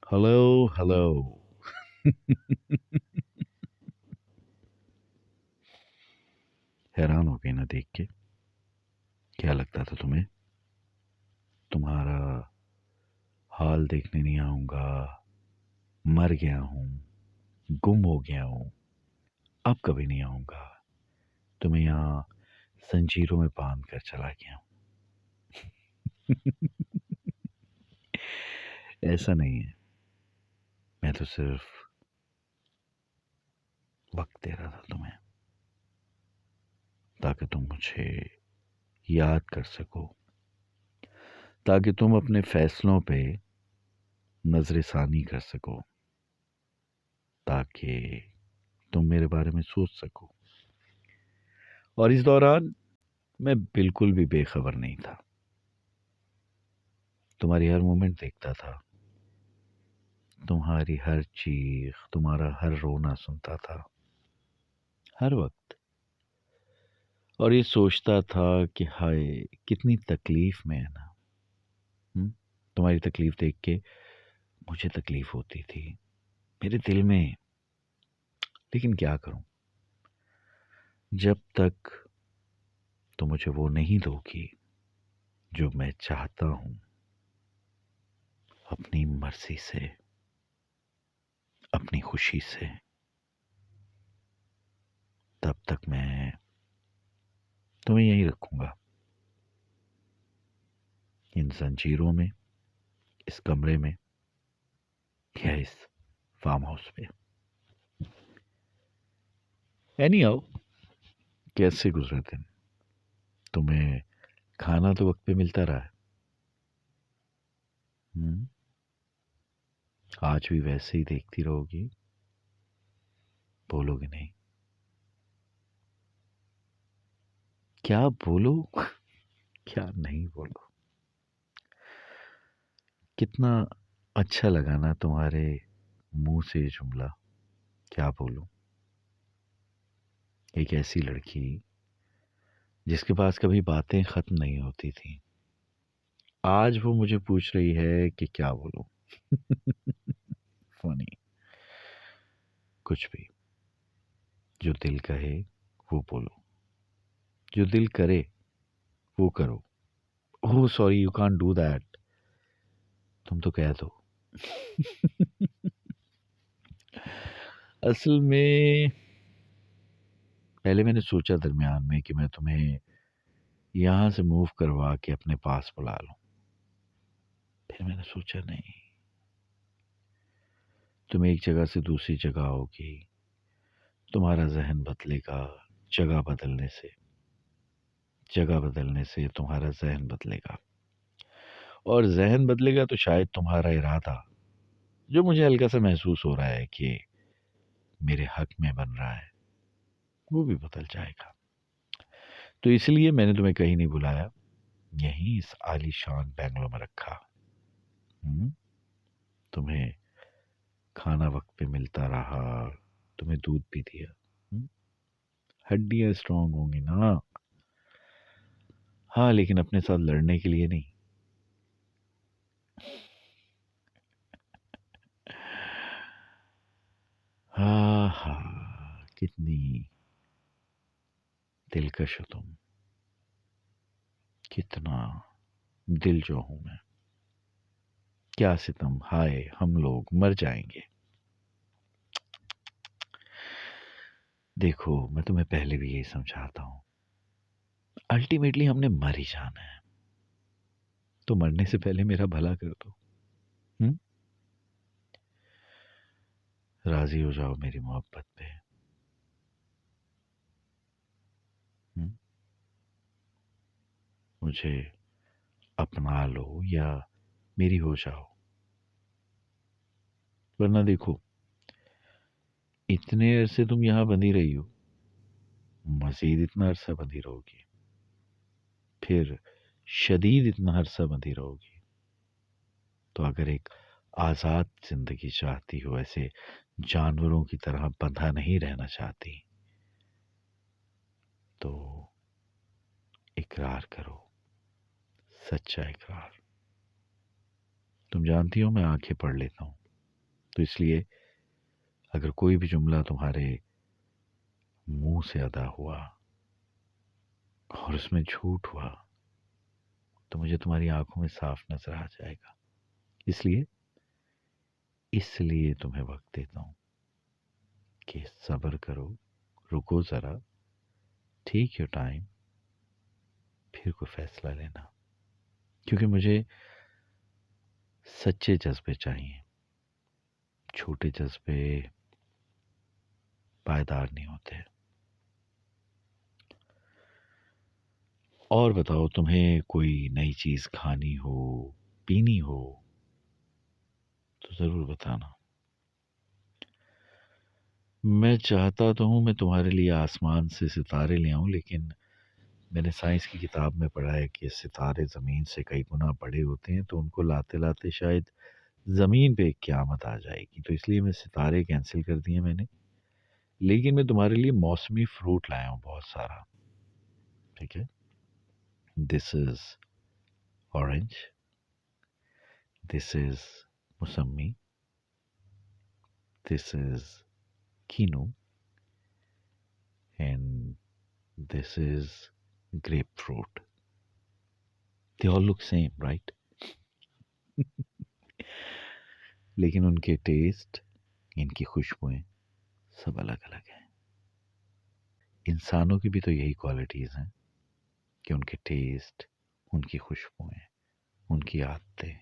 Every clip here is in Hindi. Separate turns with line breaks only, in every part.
Hello hello. हैरान हो गई ना देख के? क्या लगता था तुम्हें तुम्हारा हाल देखने नहीं आऊंगा? मर गया हूँ, गुम हो गया हूँ, अब कभी नहीं आऊंगा। तुम्हें यहाँ जंजीरों में बांध कर चला गया हूँ। ऐसा नहीं है, मैं तो सिर्फ वक्त दे रहा था तुम्हें, ताकि तुम मुझे याद कर सको, ताकि तुम अपने फैसलों पे नजरसानी कर सको, ताकि तुम मेरे बारे में सोच सको। और इस दौरान मैं बिल्कुल भी बेखबर नहीं था। तुम्हारी हर मोमेंट देखता था, तुम्हारी हर चीख, तुम्हारा हर रोना सुनता था, हर वक्त। और ये सोचता था कि हाय, कितनी तकलीफ में है ना। हुँ? तुम्हारी तकलीफ देख के मुझे तकलीफ होती थी मेरे दिल में। लेकिन क्या करूं, जब तक तुम मुझे वो नहीं दोगी जो मैं चाहता हूं, अपनी मर्जी से, अपनी खुशी से, तब तक मैं तुम्हें यहीं रखूंगा, इन जंजीरों में, इस कमरे में, या इस फार्म हाउस पे। एनी हाउ, कैसे गुजरे दिन? तुम्हें खाना तो वक्त पे मिलता रहा है? हम्म? आज भी वैसे ही देखती रहोगी? बोलोगे नहीं? क्या बोलो? क्या नहीं बोलो? कितना अच्छा लगा ना तुम्हारे मुंह से ये जुमला। क्या बोलूं? एक ऐसी लड़की जिसके पास कभी बातें खत्म नहीं होती थी, आज वो मुझे पूछ रही है कि क्या बोलूं। फनी। कुछ भी, जो दिल कहे वो बोलो, जो दिल करे वो करो। Oh sorry, you can't do that. तुम तो कह दो। असल में पहले मैंने सोचा दरमियान में कि मैं तुम्हें यहाँ से मूव करवा के अपने पास बुला लूं। फिर मैंने सोचा नहीं, तुम एक जगह से दूसरी जगह आओगी, तुम्हारा जहन बदलेगा। जगह बदलने से, जगह बदलने से तुम्हारा जहन बदलेगा, और जहन बदलेगा तो शायद तुम्हारा इरादा, जो मुझे हल्का सा महसूस हो रहा है कि मेरे हक में बन रहा है, वो भी बदल जाएगा। तो इसलिए मैंने तुम्हें कहीं नहीं बुलाया, यहीं इस आलीशान बैंगलो में रखा। हम्म? तुम्हें खाना वक्त पे मिलता रहा, तुम्हें दूध भी दिया। हम्म? हड्डियां स्ट्रांग होंगी ना। हाँ, लेकिन अपने साथ लड़ने के लिए नहीं। हाँ हाँ, कितनी दिलकश हो तुम, कितना दिल जो हूं मैं। क्या सितम, हाय हम लोग मर जाएंगे। देखो, मैं तुम्हें पहले भी यही समझाता हूँ, अल्टीमेटली हमने मर ही जाना है, तो मरने से पहले मेरा भला कर दो। हम्म? राजी हो जाओ मेरी मोहब्बत पे। हम्म? मुझे अपना लो या मेरी हो जाओ। वरना देखो, इतने अरसे तुम यहाँ बंधी रही हो, मजीद इतना अरसा बंधी रहोगी, फिर शदीद इतना अरसा बंधी रहोगी। तो अगर एक आज़ाद जिंदगी चाहती हो, ऐसे जानवरों की तरह बंधा नहीं रहना चाहती, तो इकरार करो, सच्चा इकरार। तुम जानती हो मैं आंखें पढ़ लेता हूँ, तो इसलिए अगर कोई भी जुमला तुम्हारे मुंह से अदा हुआ और उसमें झूठ हुआ तो मुझे तुम्हारी आंखों में साफ नजर आ जाएगा। इसलिए इसलिए तुम्हें वक्त देता हूं कि सब्र करो, रुको ज़रा, टेक योर टाइम, फिर कोई फैसला लेना। क्योंकि मुझे सच्चे जज्बे चाहिए, छोटे जज्बे पायदार नहीं होते। और बताओ, तुम्हें कोई नई चीज़ खानी हो, पीनी हो तो ज़रूर बताना। मैं चाहता तो हूँ मैं तुम्हारे लिए आसमान से सितारे ले आऊँ, लेकिन मैंने साइंस की किताब में पढ़ा है कि सितारे ज़मीन से कई गुना बड़े होते हैं, तो उनको लाते लाते शायद ज़मीन पे एक क़यामत आ जाएगी, तो इसलिए मैं सितारे कैंसिल कर दिए मैंने। लेकिन मैं तुम्हारे लिए मौसमी फ्रूट लाया हूँ बहुत सारा, ठीक है। This is orange, this is mausami, this is kinnow, and this is grapefruit. They all look same, right? लेकिन उनके टेस्ट, इनकी खुशबुएं सब अलग अलग हैं। इंसानों की भी तो यही क्वालिटीज़ हैं कि उनके टेस्ट, उनकी खुशबुएं, उनकी आदतें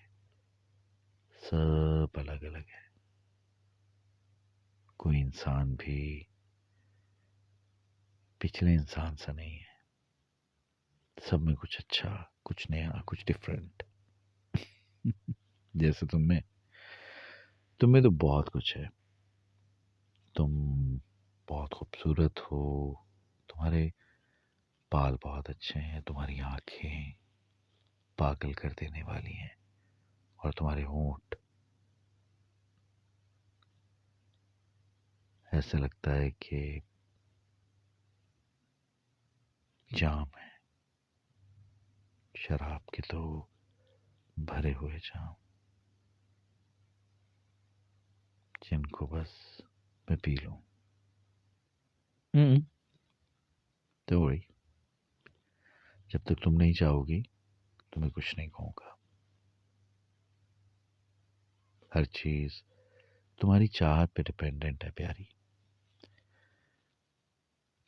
सब अलग अलग है। कोई इंसान भी पिछले इंसान सा नहीं है, सब में कुछ अच्छा, कुछ नया, कुछ डिफरेंट। जैसे तुम में तो बहुत कुछ है। तुम बहुत खूबसूरत हो, तुम्हारे बाल बहुत अच्छे हैं, तुम्हारी आंखें पागल कर देने वाली हैं, और तुम्हारे होंठ ऐसे लगता है कि जाम है, शराब के तो भरे हुए जाम, जिनको बस मैं पी लूं। तो वही, जब तक तुम नहीं चाहोगी तो मैं कुछ नहीं कहूँगा। हर चीज़ तुम्हारी चाहत पे डिपेंडेंट है प्यारी,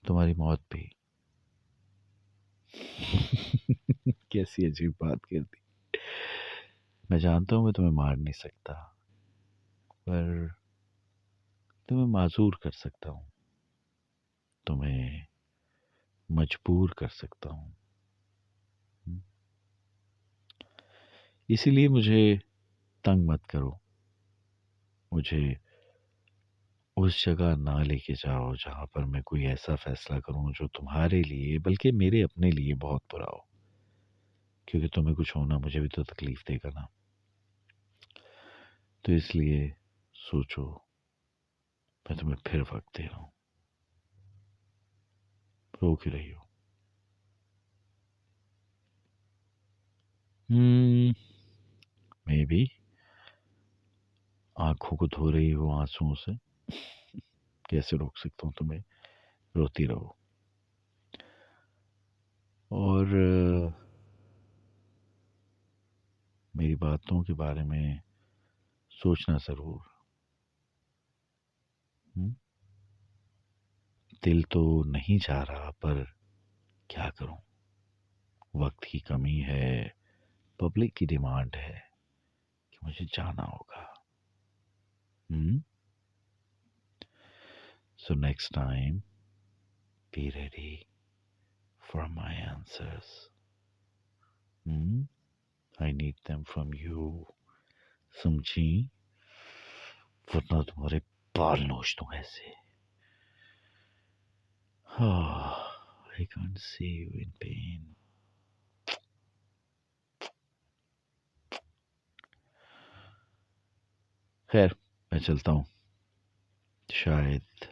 तुम्हारी मौत पे। कैसी अजीब बात कर दी। मैं जानता हूँ मैं तुम्हें मार नहीं सकता, पर तुम्हें माजूर कर सकता हूँ, तुम्हें मजबूर कर सकता हूँ। इसीलिए मुझे तंग मत करो, मुझे उस जगह ना लेके जाओ जहाँ पर मैं कोई ऐसा फैसला करूँ जो तुम्हारे लिए, बल्कि मेरे अपने लिए बहुत बुरा हो। क्योंकि तुम्हें कुछ होना मुझे भी तो तकलीफ देगा ना। तो इसलिए सोचो, मैं तुम्हें फिर वक्त दे रहा हूँ। रो क्यों रही हो? मे बी आंखों को धो रही हो आंसुओं से। कैसे रोक सकता हूँ तुम्हें, रोती रहो। और मेरी बातों के बारे में सोचना ज़रूर। दिल तो नहीं चाह रहा, पर क्या करूं, वक्त की कमी है, पब्लिक की डिमांड है कि मुझे जाना होगा। So next time be ready for my answers. I need them from you, समझी? वरना तुम्हारे बाल नोच दूं ऐसे। I can't see you in pain. खैर, मैं चलता हूँ, शायद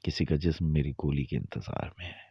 किसी का जिस्म मेरी गोली के इंतजार में है।